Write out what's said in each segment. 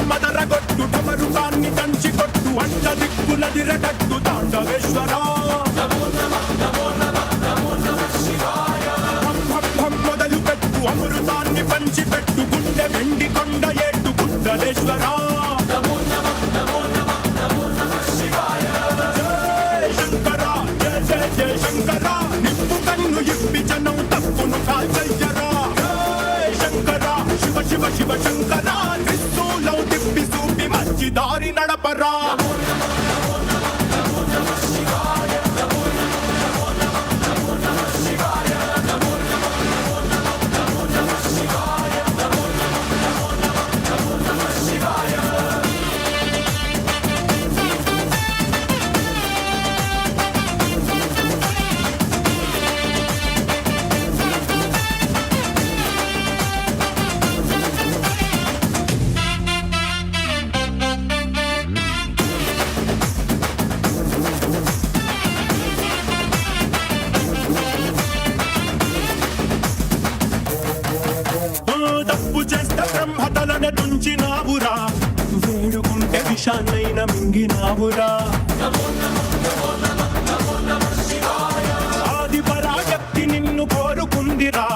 మదరగొట్టు డమరుకాన్ని దంచి కొట్టు అంట దిక్కులదిరగట్టు తాండవేశ్వరా మొదలు పెట్టు అమృతాన్ని పంచి పెట్టు గుండె వెండి కొండ ఏట్టు గుండలేశ్వరా శంకరా జయ జయ జయ శంకరా నిప్పు కన్ను ఇప్పి జనం తప్పును కాల్చయ్యరా శంకరా శివ శివ శివ శంకరా దారి నడపరా బ్రహ్మతలనే తుంచినావురా వేడుకుంటే విషాన్నైన మింగినావురా ఆది పరాశక్తి నిన్ను కోరుకుందిరా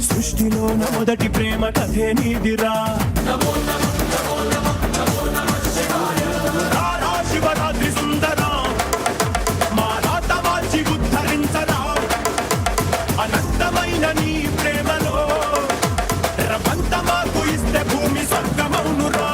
సృష్టిలోన మొదటి ప్రేమ కథే నీదిరా శివరాత్రి సుందరా మా రాత వాల్చి ఉద్ధరించరా అనంతమైన నీ ప్రేమలో రమంతమాకు ఇస్తే భూమి స్వర్గమౌనురా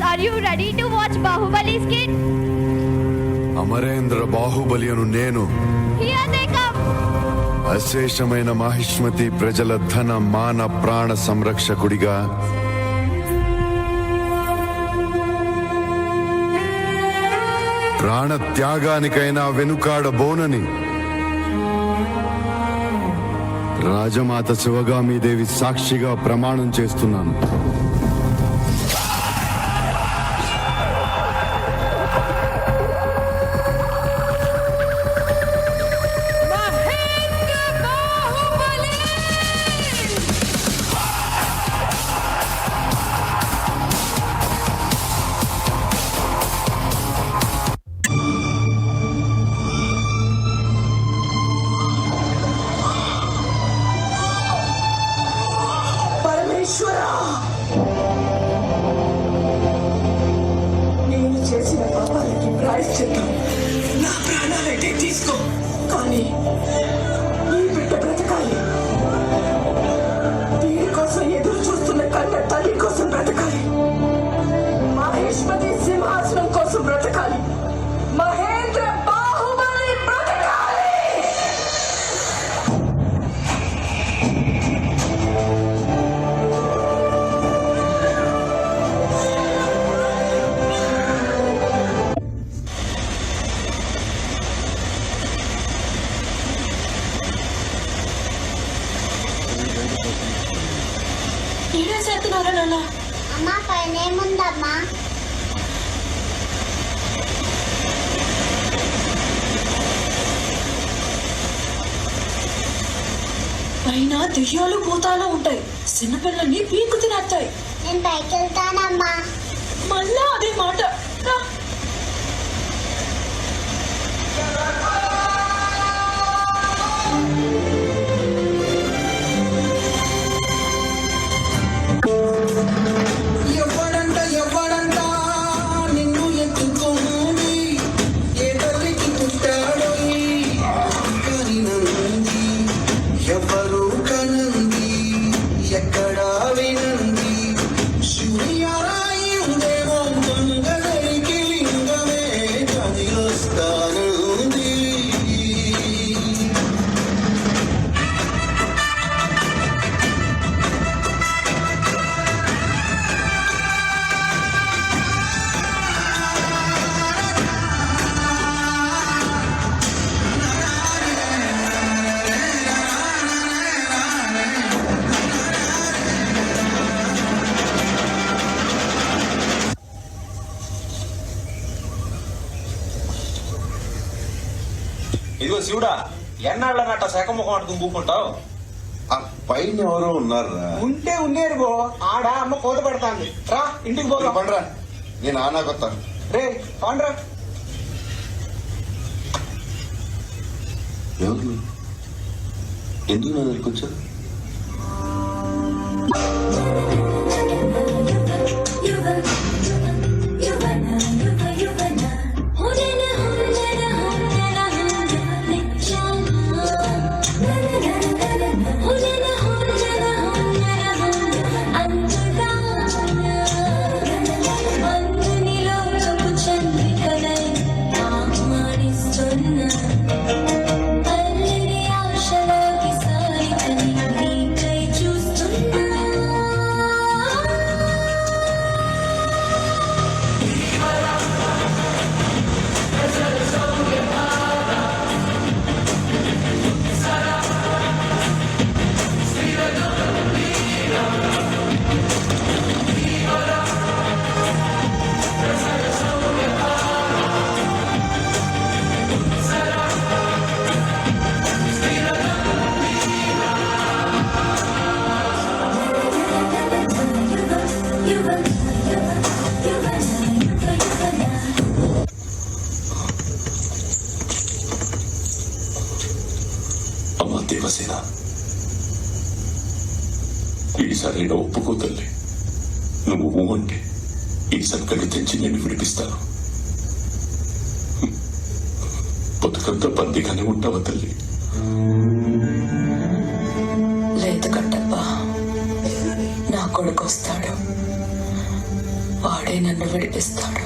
Are you ready to watch Bahubali's kid? Amarendra Baahubali అను నేను. Here they come. అశేషమైన మాహిష్మతి ప్రజల ధన మాన ప్రాణ సంరక్షకుడిగా ప్రాణ త్యాగానికైనా వెనుకాడబోనని రాజమాత శివగామీదేవి సాక్షిగా ప్రమాణం చేస్తున్నాను. పరమేశ్వరా, నేను చేసిన పాపాలకి ప్రాయశ్చిత్తం నా ప్రాణాలైతే తీసుకో, కానీ ఈ బిడ్డ బ్రతకాలి. వీరి కోసం ఎదురు చూస్తున్న కన్న తల్లి కోసం బ్రతకాలి. మహేష్మతి సింహాసనం కోసం బ్రతకాలి. మహేంద్ర బాహుబలి బ్రతకాలి. ఏం చేస్తున్నారా నాన్న? అమ్మా పైన ఏముందమ్మా? పైన దెయ్యాలు భూతాలు ఉంటాయి. చిన్నపిల్లల్ని పీకు తినేస్తాయి. నేను పైకి వెళ్తానమ్మా. మళ్ళా అదే మాట. రా. ఎవ్వడంట నిన్ను ఎత్తుకోండి, ఏ తల్లికి పుట్టాడో కనినంది, ఎవరు కనంది, ఎక్కడా వినంది. శివుయారాయుదేమో మంగళరికి లింగమే కదిలొస్తానంది. ఇదిగో శివుడా, ఎన్నాళ్ళన్నట్ట శకముఖం అంటూ దుంపుకుంటావు? ఆ పైన ఎవరో ఉన్నారా? ఉంటే ఉండేరు బో, ఆడ అమ్మ కోత పెడతాంది. రా ఇంటికి పోదాం. పండ్రా, నేను ఆనాకొత్తాను. రే పండ్రా. ఎవరు ఎందుకు నా దగ్గరికి వచ్చారు? అమ్మా దేవసేన, ఈసారి ఒప్పుకో తల్లి. నువ్వు ఊ అంటే ఈ సంకటి తెంచి నేను విడిపిస్తాను. బతుకంతా బందీగానే ఉంటావా తల్లి? లేదు కట్టప్ప, నా కొడుకు వస్తాడు. వాడే నన్ను విడిపిస్తాడు.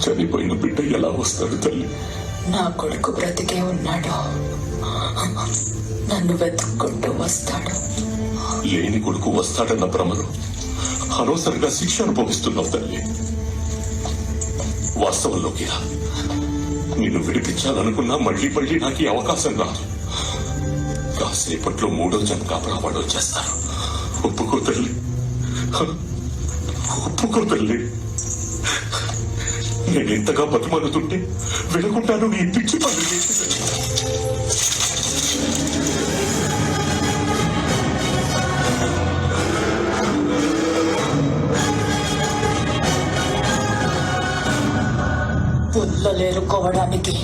చనిపోయిన బిడ్డ ఎలా వస్తాడు తల్లి? నా కొడుకు బ్రతికే ఉన్నాడు. నన్ను వెతుక్కుంటూ వస్తాడు. లేని కొడుకు వస్తాడన్న భ్రమలో అనవసరంగా శిక్ష అనుభవిస్తున్నావు తల్లి. వాస్తవంలోకి రా. నిన్ను విడిపించాలనుకున్నా మళ్ళీ మళ్ళీ నాకు ఈ అవకాశం రాదు. కాసేపట్లో 3వ జన్మ కాపలా వాళ్ళు వచ్చేస్తారు. ఒప్పుకో తల్లి, ఒప్పుకో తల్లి. నేను ఇంతగా బతిమలుతుంటే వినకుండాను నీ పిచ్చి పనులు చేసి పుల్లలేరుకోవడానికి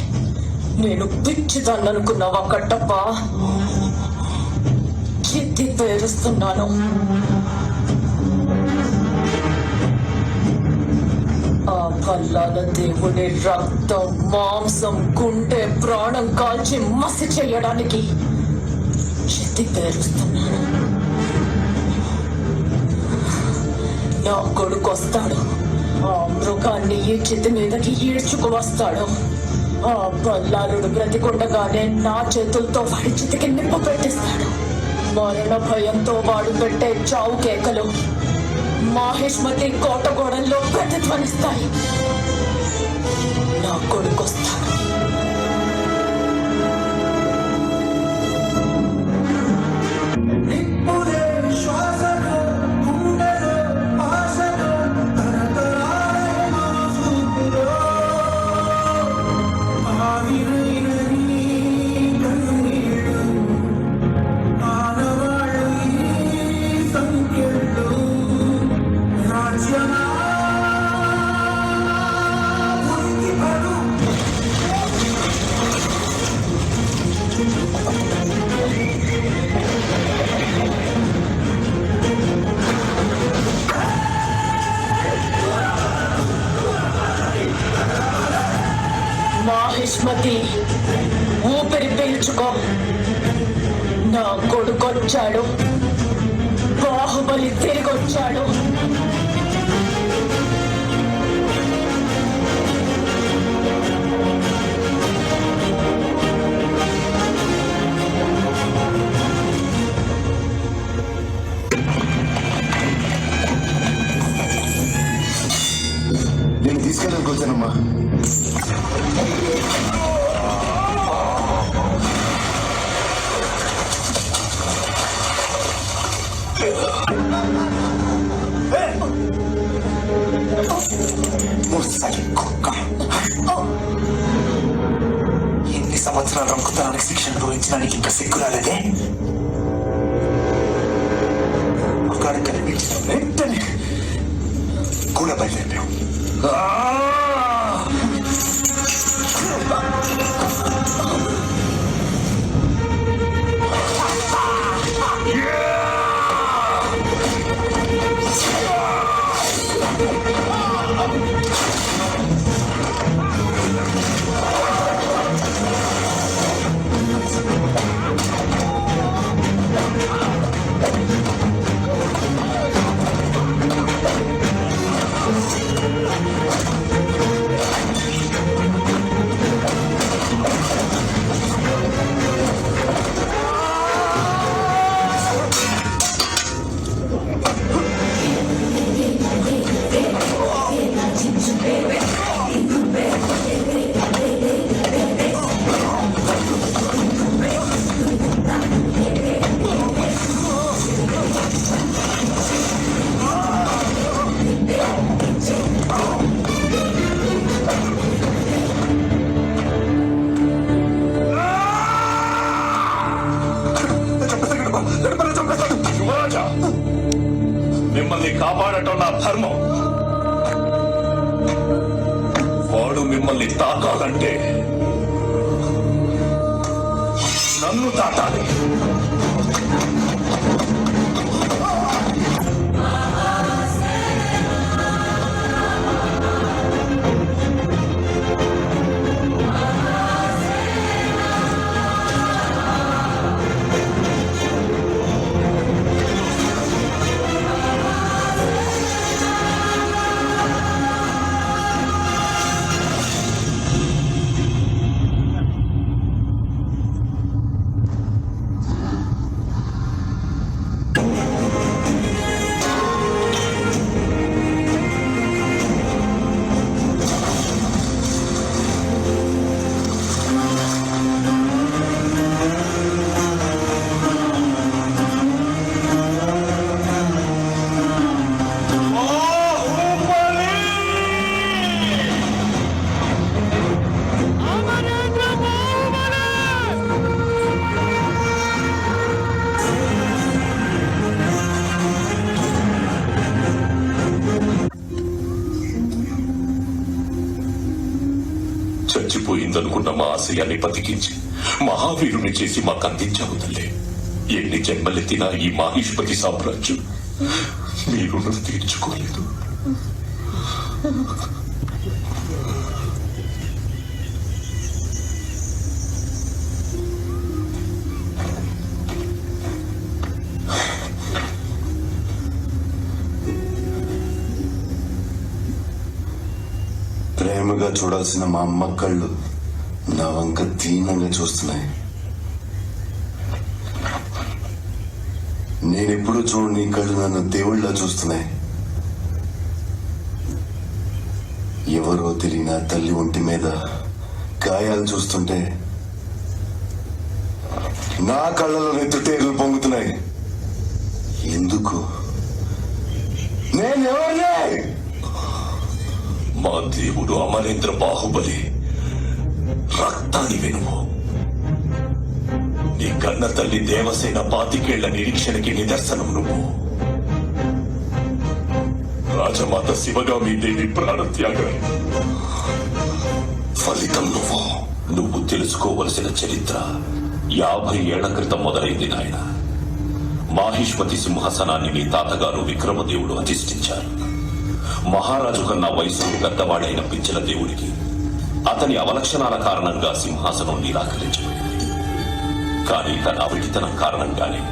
నేను పిచ్చిదాన్ననుకున్నావా కట్టప్ప? ఎత్తి పేరుస్తున్నాను. ఆ పల్లాల దేవుడి రక్తం, మాంసం, గుండె, ప్రాణం కాల్చి మసి చేయడానికి ఎత్తి పేరుస్తున్నాను. నా కొడుకు వస్తాడు. ఆ మృగాన్ని ఈ చితి మీదకి ఈడ్చుకు వస్తాడు. ఆ బల్లాలుడు బ్రతికుండగానే నా చేతులతో వాడి చితికి నిప్పు పెట్టిస్తాడు. మరణ భయంతో వాడు పెట్టే చావు కేకలు మాహిష్మతి కోట గోడల్లో ప్రతిధ్వనిస్తాయి. నా కొడుకు వస్తాడు. మాహిష్మతి, ఊపిరి పీల్చుకో. నా కొడుకొచ్చాడు. బాహుబలి తిరిగొచ్చాడు. నేను తీసుకెళ్ళడానికి వచ్చానమ్మా. ఎన్ని సంవత్సరాలు రంకుతనానికి శిక్ష అనుభవించిన నీకు ఇంకా సిగ్గు రాలేదే? అక్కడికి కనిపించిన వెంటనే కూడా బయలుదేరావు. మిమ్మల్ని కాపాడటం నా ధర్మం. వాడు మిమ్మల్ని తాకాలంటే నన్ను తాకాలి. అనుకున్న మా ఆశయాన్ని బతికించి మహావీరుని చేసి మాకు అందించావు తల్లి. ఎన్ని జన్మలెత్తినా ఈ మాహిష్పతి సామ్రాజ్యం మీ రుణం తీర్చుకోలేదు. ప్రేమగా చూడాల్సిన మా అమ్మ కళ్ళు నా వంక దీనంగా చూస్తున్నాయి. నేనెప్పుడు చూడు నీ కళ్ళు నన్ను దేవుళ్ళ చూస్తున్నాయి. ఎవరో తెలియని తల్లి ఒంటి మీద గాయాలు చూస్తుంటే నా కళ్ళలో నెత్తుటేర్లు పొంగుతున్నాయి. ఎందుకు? నేనెవరినే? మా దేవుడు అమరేంద్ర బాహుబలి రక్తాన్ని వెనుము. నీ కన్న తల్లి దేవసేన 25 నిరీక్షణకి నిదర్శనం నువ్వు. రాజమాత శివగామి దేవి ప్రాణత్యాగం ఫలితం నువ్వు తెలుసుకోవలసిన చరిత్ర 50 ఏళ్ల క్రితం మొదలైంది నాయన. మాహిష్మతి సింహాసనాన్ని నీ తాతగారు విక్రమదేవుడు అధిష్ఠించారు. మహారాజు కన్నా వయసులో పెద్దవాడైన పిచ్చల దేవుడికి అతని అవలక్షణాల కారణంగా సింహాసనం నిరాకరించబడింది. కానీ తన అవిటితనం కారణంగానే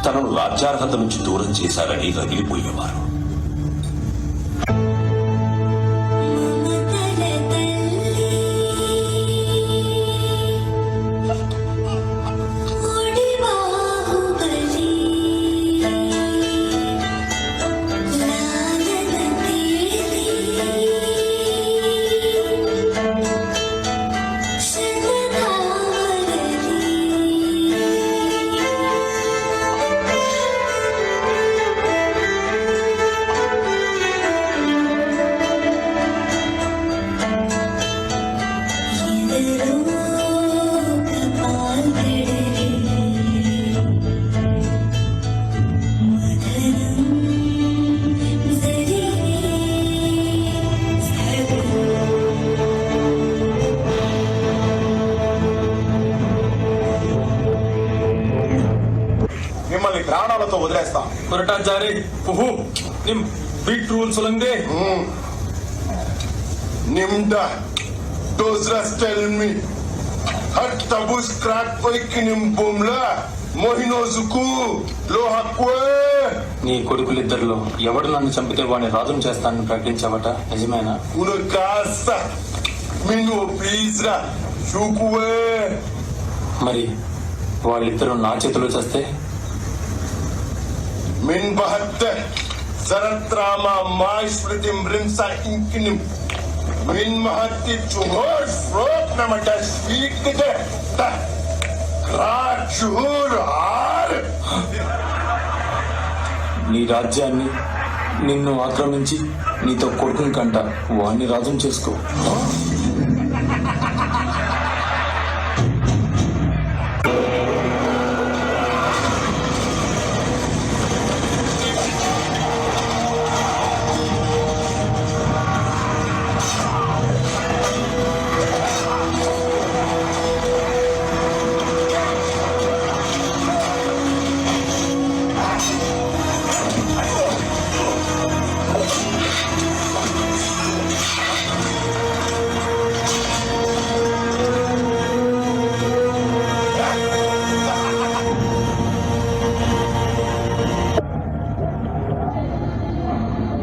తనను రాజ్యార్హత నుంచి దూరం చేశారని రగిలిపోయేవారు. మిమ్మల్ని ప్రాణాలతో వదిలేస్తాం. Nimda, Dozras tell me, Hat tabus crack poiki nimbumla, Mohinozuku, Lohakwe. నీ కొడుకులిద్దరిలో ఎవడు నన్ను చంపితే వాడిని రాజును చేస్తానని ప్రకటించావట, నిజమేనా? Unakasa, Minu Pizra, Shukwe. మరి వాళ్ళిద్దరూ నా చేతిలో చేస్తే? Min Bahatte, Saratrama, Maishpritim Rimsa Inkinim, Min Mahati Chuhur, Frok Namata, Shikite, Krachuhur, Har. నీ రాజ్యాన్ని నిన్ను ఆక్రమించి నీతో కొడుకుని కంట వాణ్ణి రాజును చేసుకో.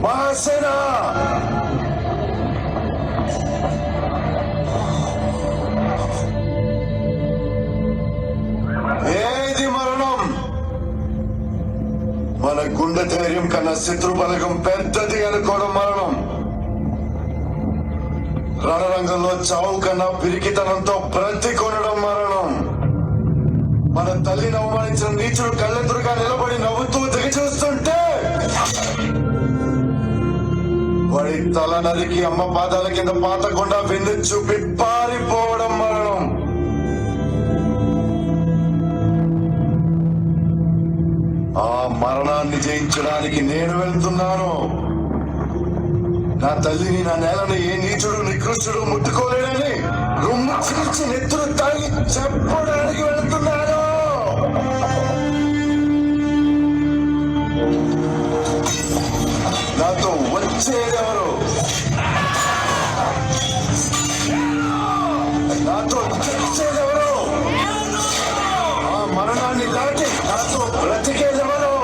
Mahasena! ఏది మరణం? మన గుండె ధైర్యం కన్నా శత్రు బలగం పెద్దది అనుకోవడం మరణం. రణరంగంలో చావు కన్నా పిరికితనంతో బ్రతికొనడం మరణం. మన తల్లిని అవమానించిన నీచుడు కళ్ళెదురుగా నిలబడి నవ్వుతూ దిగి చూస్తుంటే వాడి తల నరికి అమ్మ పాదాల కింద పాతకుండా వెన్ను చూపి పారిపోవడం మరణం. ఆ మరణాన్ని జయించడానికి నేను వెళ్తున్నాను. నా తల్లిని, నా నేలని ఏ నీచుడు నికృష్టుడు ముట్టుకోలేడని రుమ్ము చీల్చి నెత్తురు తాగి చెప్పడానికి వెళ్తున్నారు. నాతో వచ్చేదెవరు? నాతో చచ్చేదెవరు? ఆ మరణాన్ని దాటి నాతో బ్రతికేదెవరు?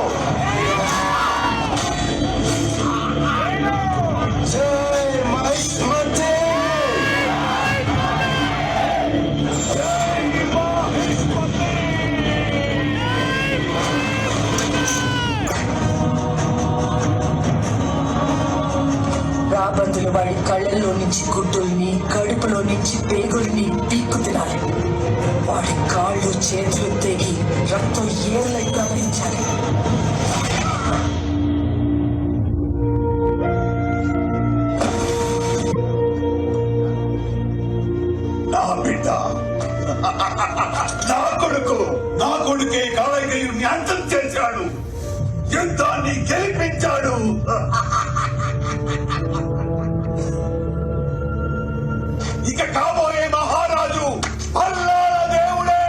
జై మహిష్మతి! రాబందులు వాడి కళ్ళల్లో నుంచి గుడ్డుల్ని, కడుపులో నుంచి పేగుల్ని పీక్కు తినాలి. వాడి కాళ్ళు చేతులు తెగి రక్తం ఏర్లై ప్రవహించాలి. నా బిడ్డ, నా కొడుకే కాళైకేయుని అంతం చేశాడు, యుద్ధాన్ని గెలిపించాడు. ఇక కాబోయే మహారాజు పల్లాల దేవుడే.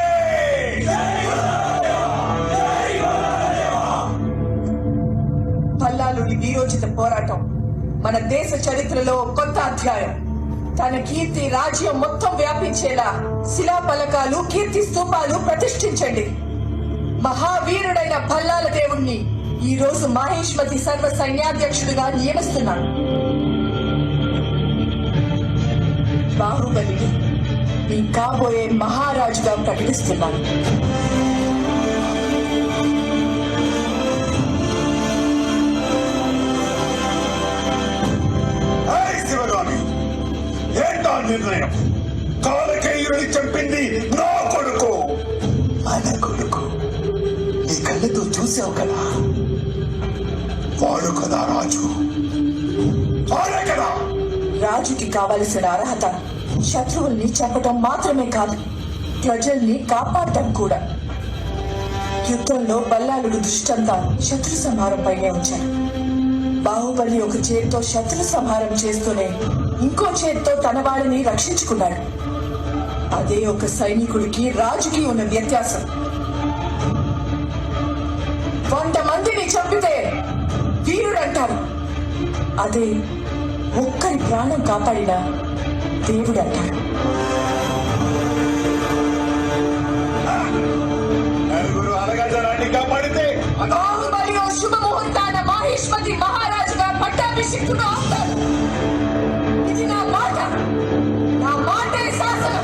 పల్లాలుడి వీరోచిత పోరాటం మన దేశ చరిత్రలో కొత్త అధ్యాయం. తన కీర్తి రాజ్యం మొత్తం వ్యాపించేలా శిలాఫలకాలు, కీర్తి స్తూపాలు ప్రతిష్ఠించండి. మహావీరుడైన పల్లాల దేవుణ్ణి ఈ రోజు మాహిష్మతి సర్వ సైన్యాధ్యక్షుడిగా నియమిస్తున్నాను. బాహుబలిని మీ కాబోయే మహారాజుగా ప్రకటిస్తున్నాను. శివగామి, ఏంటా నిర్ణయం? కాళకేయుడిని చంపింది నా కొడుకు. మన కొడుకు నీ కళ్ళతో చూసావు కదా. వాడు కదా రాజు, వాడే కదా. రాజుకి కావలసిన అర్హత శత్రువుల్ని చంపటం మాత్రమే కాదు, ప్రజల్ని కాపాడటం కూడా. యుద్ధంలో బల్లాలుడు దృష్టంతా శత్రు సంహారంపైనే ఉంచాడు. బాహుబలి ఒక చేత్తో శత్రు సంహారం చేస్తూనే ఇంకో చేత్తో తన వాళ్ళని రక్షించుకున్నాడు. అదే ఒక సైనికుడికి రాజుకి ఉన్న వ్యత్యాసం. 100 మందిని చంపితే వీరుడంటారు, అదే ఒక్కరి ప్రాణం కాపాడిన దేవుడు అంటాడు. నలుగురు అనగజనాన్ని కాపాడితే బాహుబలి ఓ శుభముహూర్తాన మాహిష్మతి మహారాజుగా పట్టాభిషిక్తుడు అవుతాడు. ఇది నా మాట, నా మాటే శాసనం.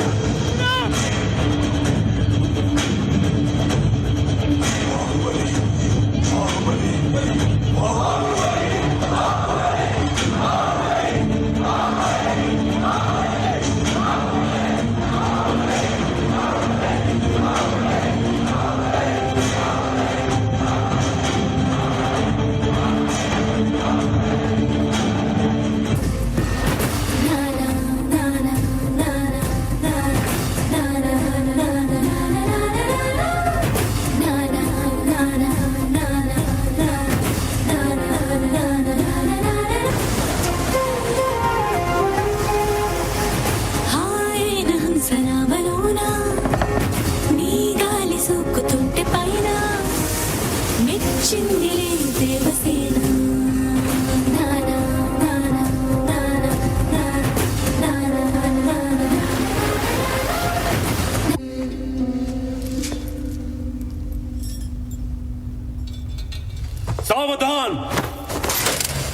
సావధాన్,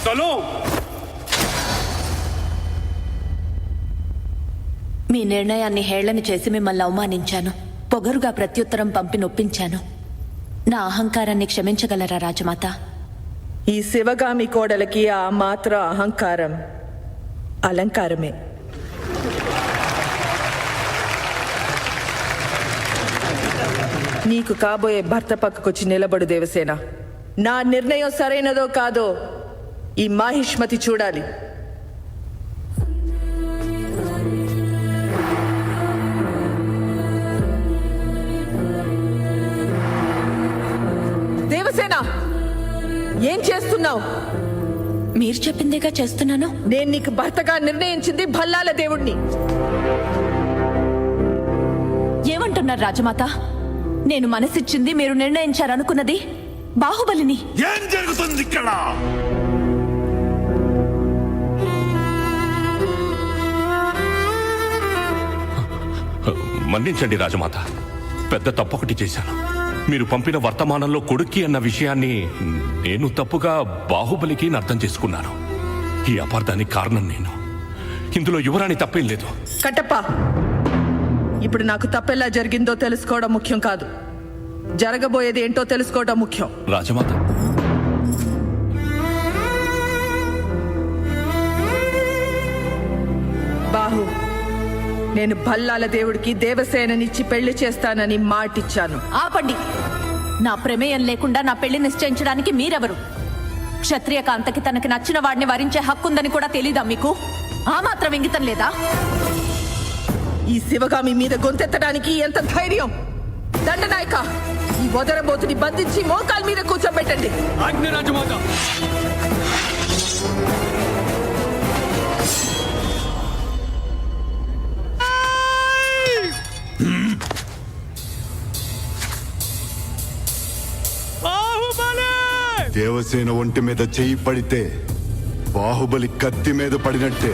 చలో. మీ నిర్ణయాన్ని హేళన చేసి మిమ్మల్ని అవమానించాను. పొగరుగా ప్రత్యుత్తరం పంపి నొప్పించాను. నా అహంకారాన్ని క్షమించగలరా రాజమాత? ఈ శివగామి కోడలకి ఆ మాత్ర అహంకారం అలంకారమే. నీకు కాబోయే భర్త పక్కకొచ్చి నిలబడు దేవసేన. నా నిర్ణయం సరైనదో కాదో ఈ మాహిష్మతి చూడాలి. దేవసేన, ఏం చేస్తున్నావు? మీరు చెప్పిందేగా చేస్తున్నాను. నేను నీకు భర్తగా నిర్ణయించింది భల్లాల దేవుణ్ణి. ఏమంటున్నారు రాజమాత? నేను మనసిచ్చింది, మీరు నిర్ణయించారనుకున్నది బాహుబలిని. ఏం జరుగుతుంది ఇక్కడ? మన్నించండి రాజమాత, పెద్ద తప్పొకటి చేశాను. మీరు పంపిన వర్తమానంలో కొడుక్కి అన్న విషయాన్ని నేను తప్పుగా బాహుబలికి అర్థం చేసుకున్నాను. ఈ అపార్థానికి కారణం నేను. ఇందులో యువరాణి తప్పేం లేదు. కట్టప్ప, ఇప్పుడు నాకు తప్పెలా జరిగిందో తెలుసుకోవడం ముఖ్యం కాదు, జరగబోయేది ఏంటో తెలుసుకోవడం ముఖ్యం. రాజమాత, బాహు, నేను భల్లాల దేవుడికి దేవసేననిచ్చి పెళ్లి చేస్తానని మాటిచ్చాను. ఆపండి. నా ప్రమేయం లేకుండా నా పెళ్లి నిశ్చయించడానికి మీరెవరు? క్షత్రియ కాంతకి తనకి నచ్చిన వాడిని వరించే హక్కుందని కూడా తెలీదా మీకు? ఆ మాత్రం ఇంగితం లేదా? ఈ శివగామి మీద గొంతెత్తడానికి ఎంత ధైర్యం! దండనాయక, ఈ వదరబోతుని బంధించి మోకాల మీద కూర్చోబెట్టండి. ఆజ్ఞ రాజమాత. దేవసేన ఒంటి మీద చెయ్యి పడితే బాహుబలి కత్తి మీద పడినట్టే.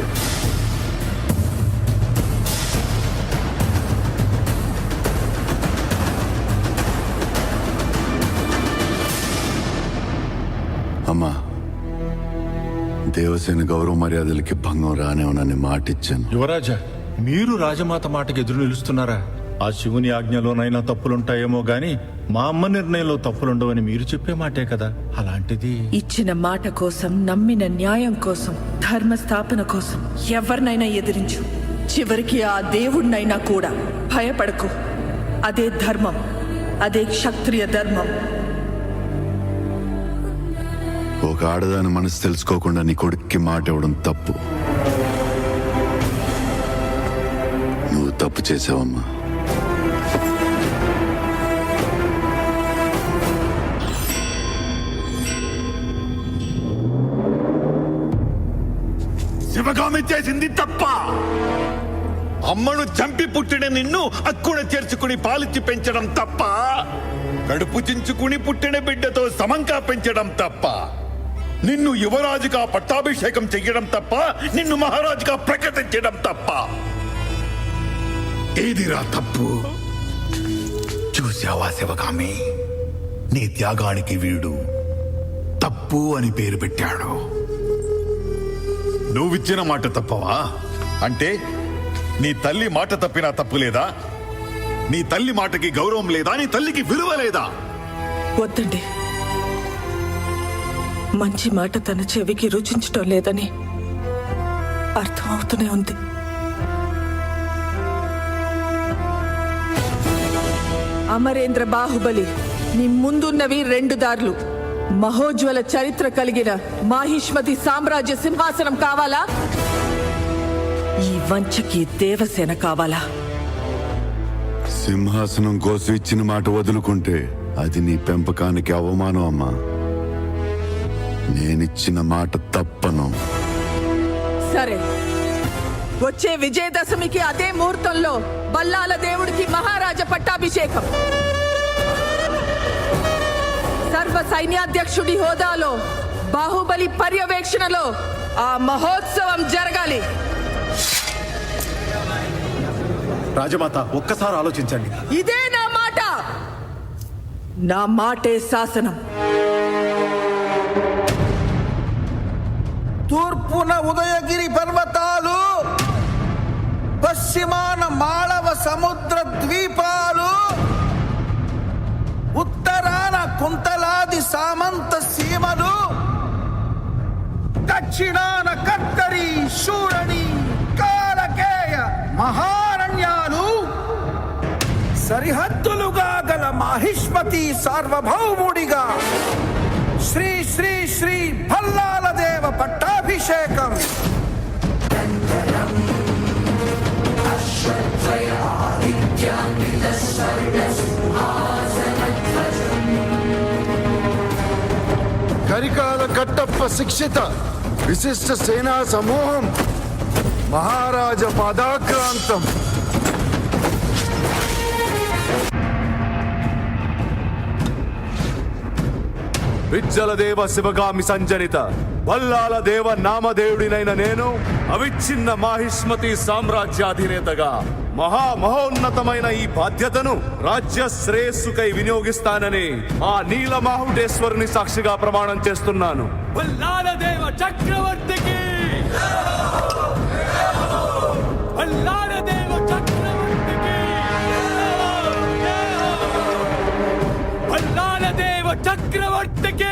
అమ్మా, దేవసేన గౌరవ మర్యాదలకి భంగం రానివ్వనని మాటిచ్చాను. యువరాజా, మీరు రాజమాత మాటకి ఎదురు నిలుస్తున్నారా? ఆ శివుని ఆజ్ఞలోనైనా తప్పులుంటాయేమో గాని మా అమ్మ నిర్ణయంలో తప్పులుండవని మీరు చెప్పే మాటే కదా. అలాంటిది ఇచ్చిన మాట కోసం, నమ్మిన న్యాయం కోసం, ధర్మ స్థాపన కోసం ఎవరినైనా ఎదిరించు. చివరికి ఆ దేవుడినైనా కూడా భయపడకు. అదే ధర్మం, అదే క్షత్రియ ధర్మం. ఒక ఆడదాని మనసు తెలుసుకోకుండా నీ కొడుక్కి మాట ఇవ్వడం తప్పు. నువ్వు తప్పు చేసావమ్మా. శివగామి చేసింది తప్ప. అమ్మను చంపి పుట్టిన నిన్ను అక్కున చేర్చుకుని పాలిచ్చి పెంచడం తప్ప. కడుపు చించుకుని పుట్టిన బిడ్డతో సమంగా పెంచడం తప్ప. నిన్ను యువరాజుగా పట్టాభిషేకం చెయ్యడం తప్ప, నిన్ను మహారాజుగా ప్రకటించడం తప్ప. ఏదిరా తప్పు? చూశావా శివగామి, నీ త్యాగానికి వీడు తప్పు అని పేరు పెట్టాడు. నువ్విచ్చిన మాట తప్పవా? అంటే నీ తల్లి మాట తప్పినా తప్పు లేదా? నీ తల్లి మాటకి గౌరవం లేదా? నీ తల్లికి విలువ లేదా? వద్దండి, మంచి మాట తన చెవికి రుచించటం లేదని అర్థమవుతూనే ఉంది. అమరేంద్ర బాహుబలి, నీ ముందున్నవి 2 దారులు. మహోజ్వల చరిత్ర కలిగిన మాహిష్మతి సామ్రాజ్య సింహాసనం కావాలా? ఈ వంచకి దేవసేన కావాలా? సింహాసనం కోసం ఇచ్చిన మాట వదులుకుంటే అది నీ పెంపకానికి అవమానం అమ్మా. నేనిచ్చిన మాట తప్పను. సరే, వచ్చే విజయదశమికి అదే ముహూర్తంలో బల్లాల దేవుడికి మహారాజ పట్టాభిషేకం. సర్వ సైన్యాధ్యక్షుడి హోదాలో, బాహుబలి పర్యవేక్షణలో ఆ మహోత్సవం జరగాలి. రాజమాత, ఒక్కసారి ఆలోచించండి. ఇదే నా మాట. నా మాటే శాసనం. తూర్పున ఉదయగిరి పర్వతాలు, పశ్చిమాన మాళవ సముద్ర ద్వీపాలు, ఉత్తరాన కుంతలాది సామంత సీమలు, దక్షిణాన కత్తరి శూరణి కాలకేయ మహారణ్యాలు, సరిహద్దులుగా గల మాహిష్మతి సార్వభౌముడిగా శ్రీ శ్రీ శ్రీ భల్లాల దేవ పట్టాభిషేకం. కరికాల కట్టప్ప శిక్షిత విశిష్ట సేనా సమూహం మహారాజ పదాక్రాంతం. విజ్జల దేవ శివగామి సంజనిత వల్లాల దేవ నామదేవుడినైన నేను అవిచ్ఛిన్న మాహిష్మతి సామ్రాజ్యాధినేతగా మహోన్నతమైన ఈ బాధ్యతను రాజ్య శ్రేయస్సుకై వినియోగిస్తానని ఆ నీలమాహుటేశ్వరుని సాక్షిగా ప్రమాణం చేస్తున్నాను. వల్లాల దేవ చక్రవర్తికి వల్లాల దేవ చక్రవర్తికి వల్లాల దేవ చక్రవర్తికి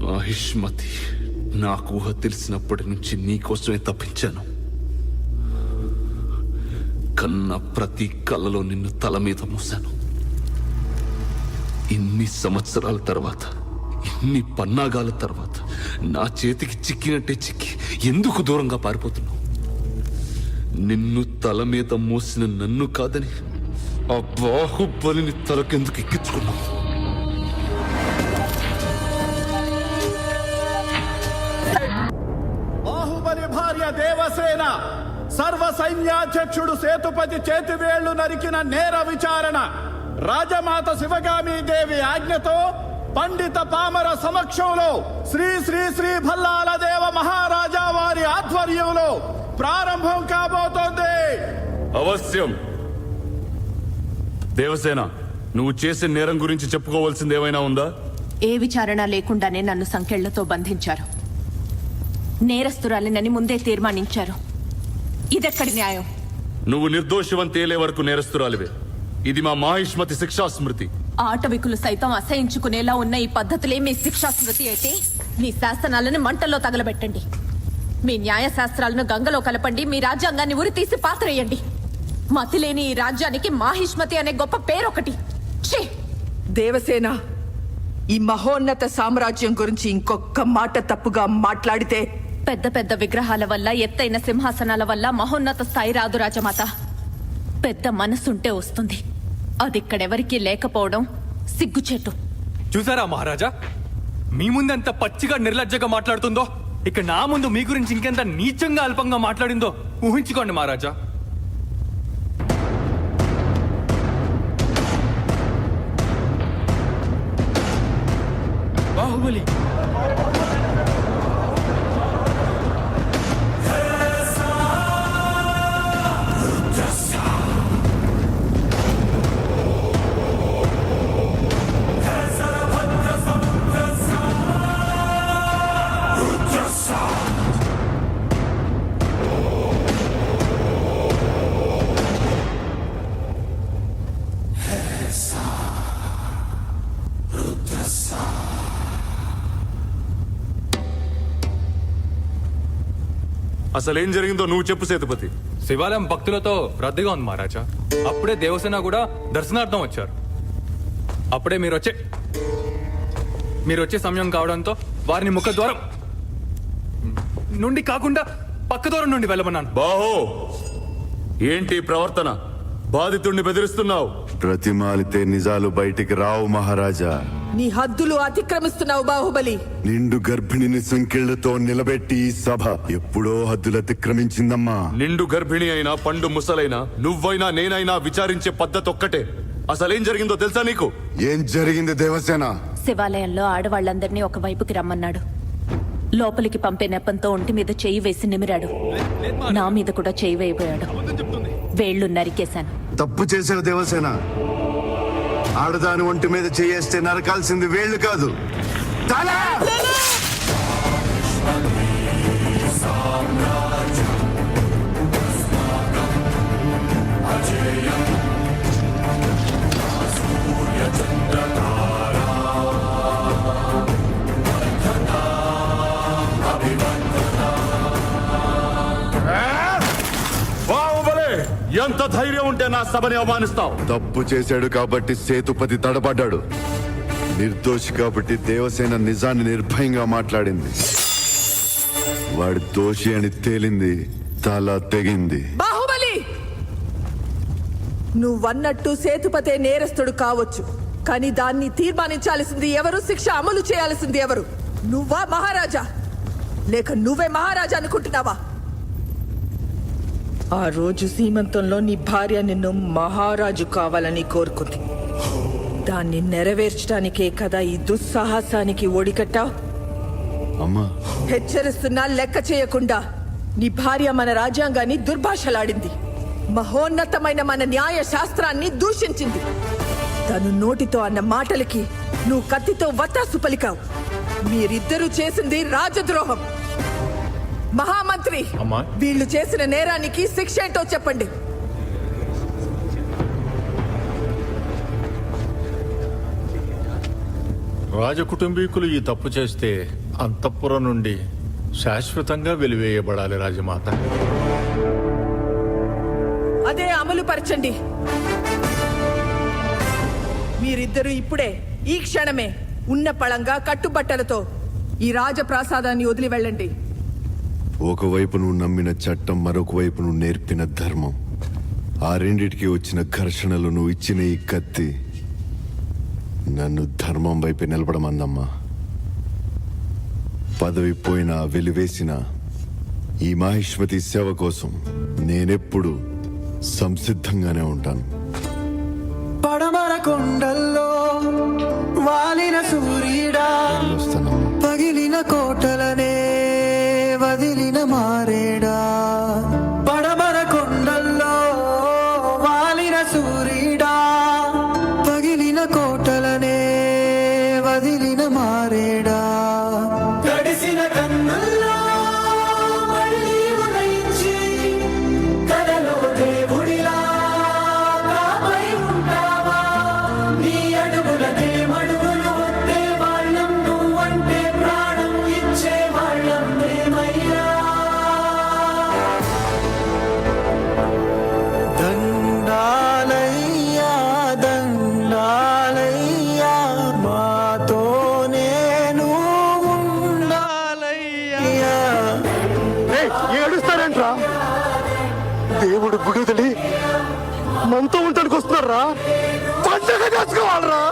మాహిష్మతి, నాకు ఊహ తెలిసినప్పటి నుంచి నీకోసమే తప్పించాను. కన్న ప్రతి కలలో నిన్ను తల మీద మూశాను. ఇన్ని సంవత్సరాల తర్వాత, ఇన్ని పన్నాగాల తర్వాత నా చేతికి చిక్కినట్టే చిక్కి ఎందుకు దూరంగా పారిపోతున్నావు? నిన్ను తల మీద మోసిన నన్ను కాదని ఆ బాహుబలిని తలకెందుకు ఎక్కించుకున్నావు? బాహుబలి భార్య దేవసేన సర్వ సైన్యాధ్యక్షుడు సేతుపతి చేతివేళ్లు నరికిన నేర విచారణ రాజమాత శివగామి దేవి ఆజ్ఞతో పండిత పామర సమక్షంలో శ్రీ శ్రీ శ్రీ భల్లాల దేవ మహారాజా వారి ఆధ్వర్యంలో ప్రారంభం కాబోతోంది. అవశ్యం. దేవసేన, నువ్వు చేసిన నేరం గురించి చెప్పుకోవాల్సింది ఏమైనా ఉందా? ఏ విచారణ లేకుండానే నన్ను సంకెళ్లతో బంధించారు. నేరస్తురాలినని ముందే తీర్మానించారు. ఇదెక్కడి న్యాయం? నువ్వు నిర్దోషివని తేలే వరకు నేరస్తురాలివే. ఇది మా మాహిష్మతి శిక్షా స్మృతి. ఆటవికులు సైతం అసహించుకునేలా ఉన్న ఈ పద్ధతులే మీ శిక్షా స్మృతి అయితే మీ శాసనాలను మంటల్లో తగలబెట్టండి. మీ న్యాయ శాస్త్రాలను గంగలో కలపండి. మీ రాజ్యాంగాన్ని ఉరి తీసి పాత్రేయండి. మతిలేని ఈ రాజ్యానికి మాహిష్మతి అనే గొప్ప పేరొకటి. ఛీ! దేవసేన, ఈ మహోన్నత సామ్రాజ్యం గురించి ఇంకొక మాట తప్పుగా మాట్లాడితే పెద్ద పెద్ద విగ్రహాల వల్ల, ఎత్తైన సింహాసనాల వల్ల మహోన్నత స్థాయి రాదు రాజమాత. పెద్ద మనసుంటే వస్తుంది. అది ఇక్కడెవరికీ లేకపోవడం సిగ్గుచేటు. చూసారా మహారాజా, మీ ముందు ఎంత పచ్చిగా నిర్లజ్జగా మాట్లాడుతుందో, ఇక నా ముందు మీ గురించి ఇంకెంత నీచంగా అల్పంగా మాట్లాడిందో ఊహించుకోండి మహారాజా. బాహుబలి అసలేం జరిగిందో నువ్వు చెప్పు సేతుపతి. శివాలయం భక్తులతో రద్దీగా ఉంది మహారాజా. అప్పుడే దేవసేన కూడా దర్శనార్థం వచ్చారు. అప్పుడే మీరు వచ్చే సమయం కావడంతో వారిని ముఖద్వారం నుండి కాకుండా పక్క దూరం నుండి వెళ్ళమన్నాను. బాహో, ఏంటి ప్రవర్తన? బాధితుడిని బెదిరిస్తున్నావు. ప్రతిమాలితే నిజాలు బయటికి రావు మహారాజా. నీ హద్దులు అతిక్రమిస్తున్నావు బాహుబలి. నిండు గర్భిణిని సంకెళ్లతో నిలబెట్టి ఈ సభ ఎప్పుడో హద్దులు అతిక్రమించిందమ్మా. నిండు గర్భిణి అయినా, పండు ముసలైనా, నువ్వైనా నేనైనా విచారించే పద్ధతి ఒక్కటే. అసలేం జరిగిందో తెలుసా నీకు? ఏం జరిగింది దేవసేన? శివాలయంలో ఆడవాళ్లందరినీ ఒకవైపుకి రమ్మన్నాడు. లోపలికి పంపే నెపంతో ఒంటి మీద చేయి వేసి నిమిరాడు. నా మీద కూడా చేయి వేయబోయాడు. వేళ్లు నరికేశాను. తప్పు చేసావు దేవసేన. ఆడదాని ఒంటి మీద చేయేస్తే నరకాల్సింది వేళ్లు కాదు, తల. ఎంత ధైర్యం ఉంటే నా సభని అవమానిస్తావు? తప్పు చేశాడు కాబట్టి సేతుపతి తడబడ్డాడు. నిర్దోషి కాబట్టి దేవసేన నిజాన్ని నిర్భయంగా మాట్లాడింది. వాడి దోషి అని తేలింది, తల తెగింది. బాహుబలి, నువ్వన్నట్టు సేతుపతే నేరస్తుడు కావచ్చు, కానీ దాన్ని తీర్మానించాల్సింది ఎవరు, శిక్ష అమలు చేయాల్సింది ఎవరు? నువ్వా మహారాజా, లేక నువ్వే మహారాజా అనుకుంటున్నావా? ఆ రోజు సీమంతంలో నీ భార్య నిన్ను మహారాజు కావాలని కోరుకుంది. దాన్ని నెరవేర్చడానికే కదా ఈ దుస్సాహసానికి ఓడికట్టావు. అమ్మా, హెచ్చరిస్తున్నా లెక్క చేయకుండా నీ భార్య మన రాజ్యాంగాన్ని దుర్భాషలాడింది. మహోన్నతమైన మన న్యాయ శాస్త్రాన్ని దూషించింది. తను నోటితో అన్న మాటలకి నువ్వు కత్తితో వత్తాసు పలికావు. మీరిద్దరూ చేసింది రాజద్రోహం. మహామంత్రి, అమ్మా. వీళ్ళు చేసిన నేరానికి శిక్ష ఏంటో చెప్పండి. రాజకుటుంబీకులు ఈ తప్పు చేస్తే అంతఃపురం నుండి శాశ్వతంగా వెలివేయబడాలి రాజమాత. అదే అమలు పరచండి. మీరిద్దరూ ఇప్పుడే, ఈ క్షణమే ఉన్న పళంగా కట్టుబట్టలతో ఈ రాజప్రాసాదాన్ని వదిలి వెళ్ళండి. ఒకవైపు నువ్వు నమ్మిన చట్టం, మరొక వైపు నువ్వు నేర్పిన ధర్మం, ఆ రెండిటికి వచ్చిన ఘర్షణలు, నువ్వు ఇచ్చిన ఈ కత్తి నన్ను ధర్మం వైపు నిలబడమన్నమ్మా. పదవి పోయినా వెలివేసిన ఈ మాహిష్మతి సేవ కోసం నేనెప్పుడు సంసిద్ధంగానే ఉంటాను. పడమర కొండల్లో వాలిన సూర్యుడా, వస్తానమ్మా. పగిలిన కోటలనే వదిలిన మారేడా. పడమర కొండల్లో వాలిన సూర్యుడా, పగిలిన కోటలనే వదిలిన మారేడా. గడిసిన కన్నుల్లో మళ్ళీ ఉదయించి కలలో దేవుడిలా కాపై ఉంటావా. నీ అడుగులనే మడుగులు వద్దే వాళ్ళం, నువ్వంటే ప్రాణం ఇచ్చే వాళ్ళం మేమయ్యా. దండాలయ్యా దండాలయ్యా, మాతోనే నువ్వు ఉండాలయ్యా. ఏడుస్తారేంట్రా? దేవుడు గుడి వదిలి మనతో ఉండడానికి వస్తున్నారా? పండగ చేసుకోవాలరా?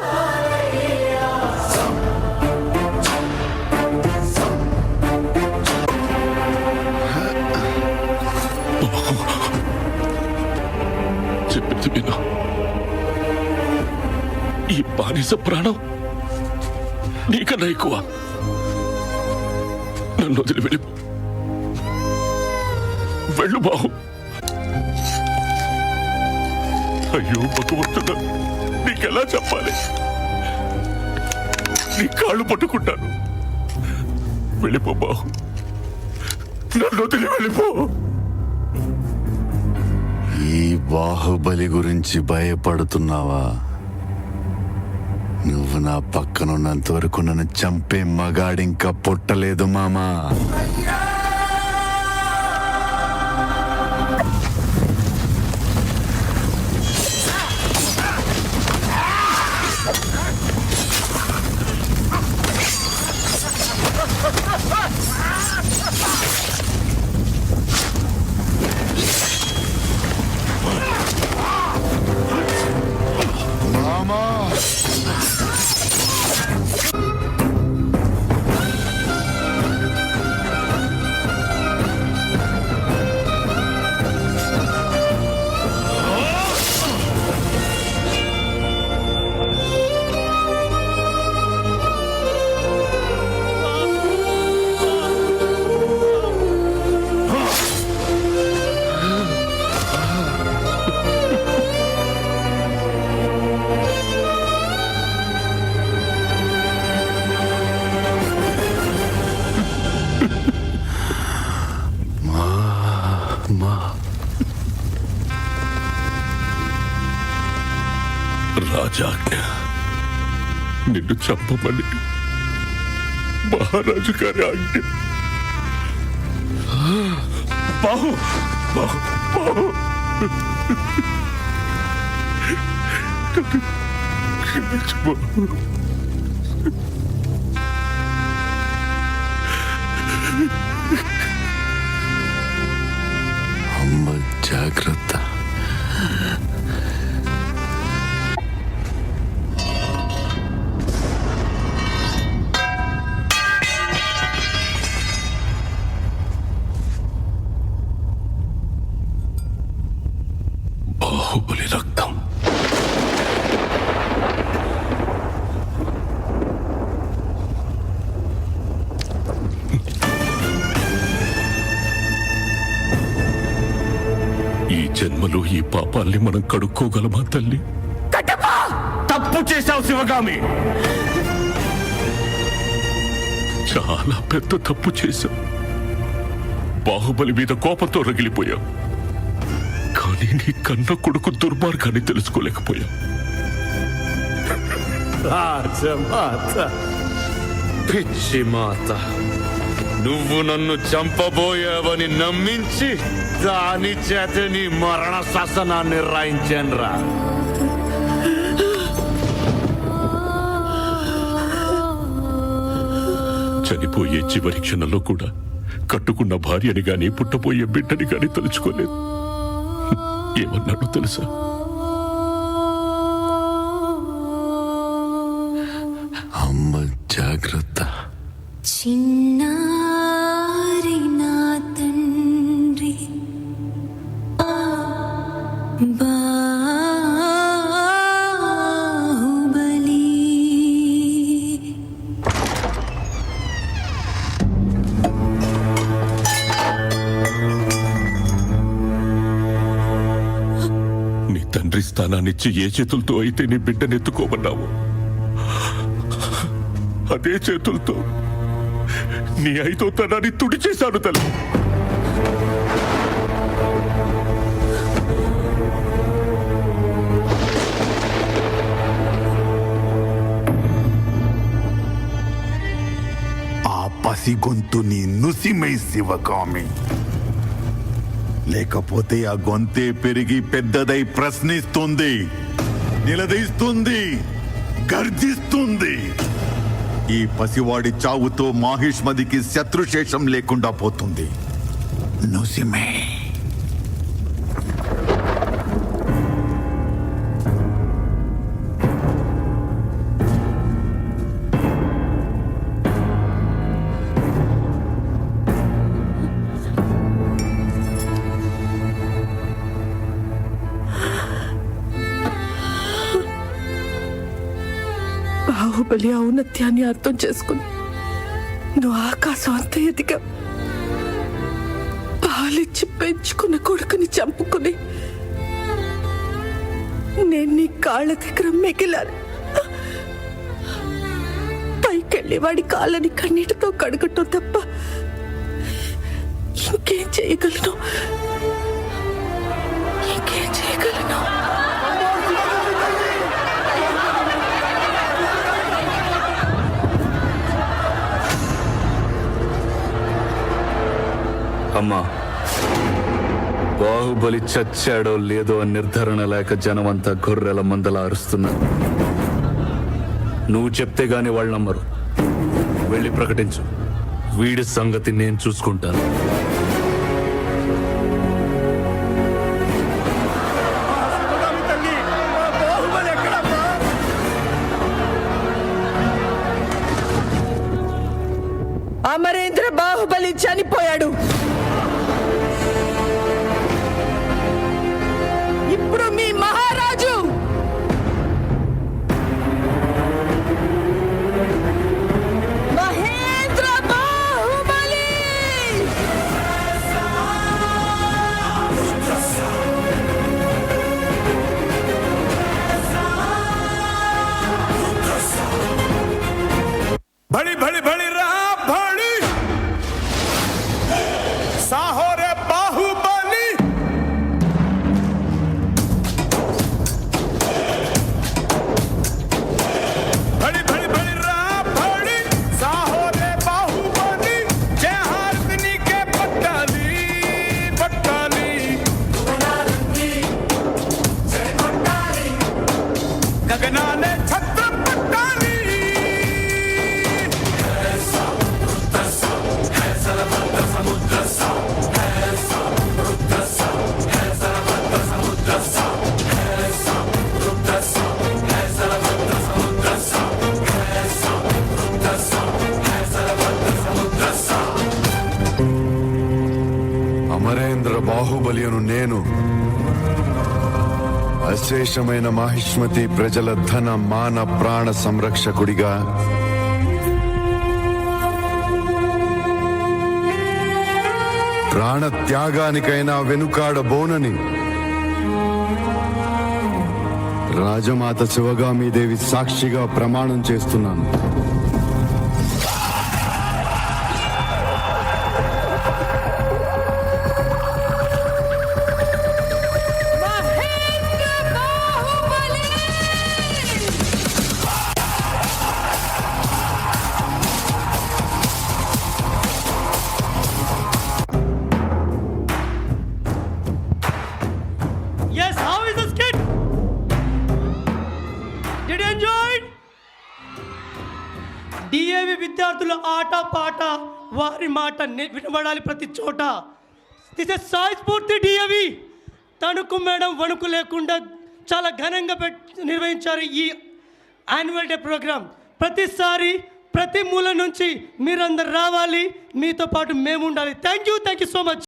చెప్పింది విను. ఈ బానిస ప్రాణం నీకన్నా ఎక్కువ. నన్ను వదిలి వెళ్ళిపో. వెళ్ళు బాహు. అయ్యో భగవంతుడా, నీకెలా చెప్పాలి? నీ కాళ్ళు పట్టుకుంటాను. వెళ్ళిపో బాహు, నన్ను వదిలి వెళ్ళిపో. ఈ బాహుబలి గురించి భయపడుతున్నావా? నువ్వు నా పక్కనున్నంత వరకు నన్ను చంపే మగాడింకా పుట్టలేదు మామా. రాజాజ్ఞ, నిన్ను చంపమని మహారాజు గారి ఆజ్ఞ. బాహు బాహు బాహు, క్షమించు బాహు. అమ్మ జాగ్రత్త. పాపాల్ని మనం కడుక్కోగలమా తల్లి? తప్పు చేశావు శివగామి. చాలా పెద్ద తప్పు చేశాం. బాహుబలి మీద కోపంతో రగిలిపోయాం. కానీ నీ కన్న కొడుకు దుర్మార్గాన్ని తెలుసుకోలేకపోయాం. పిచ్చి మాత, నువ్వు నన్ను చంపబోయావని నమ్మించి దాని చేత నీ మరణ శాసనాన్ని రాయించానురా. చనిపోయే చివరి క్షణంలో కూడా కట్టుకున్న భార్యని గాని పుట్టబోయే బిడ్డని గాని తలుచుకోలేదు. ఏమన్నాడు తెలుసా? అమ్మ జాగ్రత్త. చిన్నారి నా తండ్రి బాహుబలి. నీ తండ్రి స్థానాన్నిచ్చి ఏ చేతులతో అయితే నీ బిడ్డనెత్తుకోమన్నావు, అదే చేతులతో నీ 5వ తనాన్ని తుడిచేశాను తల్లి. ఆ పసి గొంతుని నుసిమై శివగామి, లేకపోతే ఆ గొంతే పెరిగి పెద్దదై ప్రశ్నిస్తుంది, నిలదీస్తుంది, గర్జిస్తుంది. ఈ పసివాడి చావుతో మాహిష్మతికి శత్రుశేషం లేకుండా పోతుంది. నుసిమే. బాహుబలి ఔన్నత్యాన్ని అర్థం చేసుకుని నువ్వు ఆకాశం అంతా ఎదిగా పాలిచ్చి పెంచుకున్న కొడుకుని చంపుకుని నేను నీ కాళ్ళ దగ్గర మిగిలాను. పైకెళ్ళి వాడి కాళ్ళని కన్నీటితో కడగటం తప్ప ఇంకేం చేయగలను? ఇంకేం చేయగలను? అమ్మా, బాహుబలి చచ్చాడో లేదో అని నిర్ధారణ లేక జనమంతా గొర్రెల మందలా అరుస్తున్నారు. నువ్వు చెప్తే గాని వాళ్ళు నమ్మరు. వెళ్ళి ప్రకటించు, వీడి సంగతి నేను చూసుకుంటాను. అమరేంద్ర బాహుబలి చనిపోయాడు. ఇప్పుడు మీ మహారాజు మహేంద్ర బాహుబలి. బడి బడి బడి రా బడి సాహో రే బాహుబలి. బడి బడి బడి రా బడి సాహో రే బాహుబలి. జయ హారతి కే పట్టాలి పట్టాలి గగనాలే ఛత్ర పట్టాలి. అమరేంద్ర బాహుబలి అను నేను అశేషమైన మాహిష్మతి ప్రజల ధన మాన ప్రాణ సంరక్షకుడిగా ప్రాణ త్యాగానికైనా వెనుకాడబోనని రాజమాత శివగామీదేవి సాక్షిగా ప్రమాణం చేస్తున్నాను. Yes, how is the skit? Did you enjoy it? DAV విద్యార్థుల ఆట పాట వారి మాట వినబడాలి ప్రతి చోట. దిస్ ఇస్ సాయి స్ఫూర్తి డిఏవి. తణుకు మేడం వణుకు లేకుండా చాలా ఘనంగా నిర్వహించారు ఈ యాన్యువల్ డే ప్రోగ్రామ్. ప్రతిసారి ప్రతి మూల నుంచి మీరందరు రావాలి, మీతో పాటు మేము ఉండాలి. Thank you so much.